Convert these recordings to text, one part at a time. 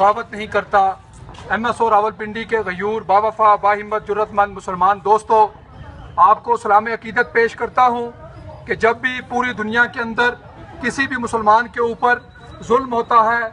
बगावत नहीं करता। MSO रावलपिंडी के गयूर बावफा बाहिम्मत जुर्रतमंद मुसलमान दोस्तों, आपको सलाम अकीदत पेश करता हूँ कि जब भी पूरी दुनिया के अंदर किसी भी मुसलमान के ऊपर जुल्म होता है,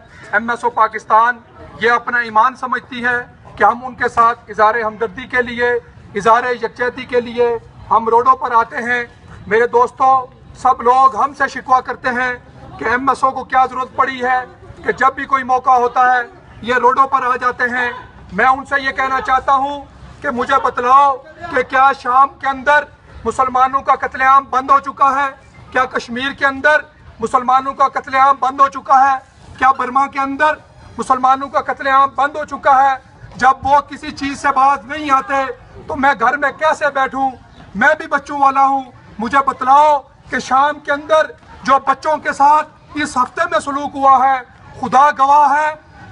MSO पाकिस्तान ये अपना ईमान समझती है कि हम उनके साथ इज़हार हमदर्दी के लिए, इज़हार यकजहती के लिए हम रोडों पर आते हैं। मेरे दोस्तों, सब लोग हमसे शिकवा करते हैं कि MSO को क्या ज़रूरत पड़ी है कि जब भी कोई मौका होता है ये रोडों पर आ जाते हैं। मैं उनसे ये कहना चाहता हूँ कि मुझे बतलाओ कि क्या शाम के अंदर मुसलमानों का कत्लेआम बंद हो चुका है? क्या कश्मीर के अंदर मुसलमानों का कत्लेआम बंद हो चुका है? क्या बर्मा के अंदर मुसलमानों का कत्लेआम बंद हो चुका है? जब वो किसी चीज़ से बाज नहीं आते तो मैं घर में कैसे बैठूं? मैं भी बच्चों वाला हूं। मुझे बतलाओ कि शाम के अंदर जो बच्चों के साथ इस हफ्ते में सलूक हुआ है, खुदा गवाह है,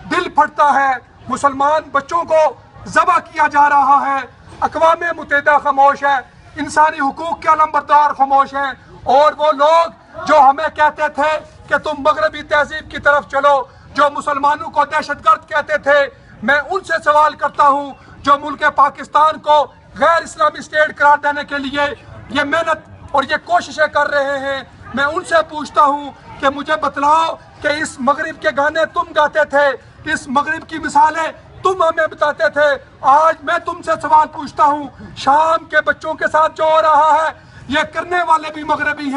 दिल फटता है। मुसलमान बच्चों को ज़बह किया जा रहा है। अक़वाम मुत्तहिदा खामोश है, इंसानी हुकूक के अलमबरदार खामोश हैं, और वो लोग जो हमें कहते थे कि तुम मगरबी तहजीब की तरफ चलो, जो मुसलमानों को दहशतगर्द कहते थे, मैं उनसे सवाल करता हूँ जो मुल्क पाकिस्तान को गैर इस्लामी स्टेट करार देने के लिए ये मेहनत और ये कोशिशें कर रहे हैं, मैं उनसे पूछता हूँ कि मुझे बतलाओ कि इस मगरिब के गाने तुम गाते थे, इस मगरिब की मिसालें तुम हमें बताते थे। आज मैं तुमसे सवाल पूछता हूँ, शाम के बच्चों के साथ जो हो रहा है ये करने वाले भी मगरबी हैं।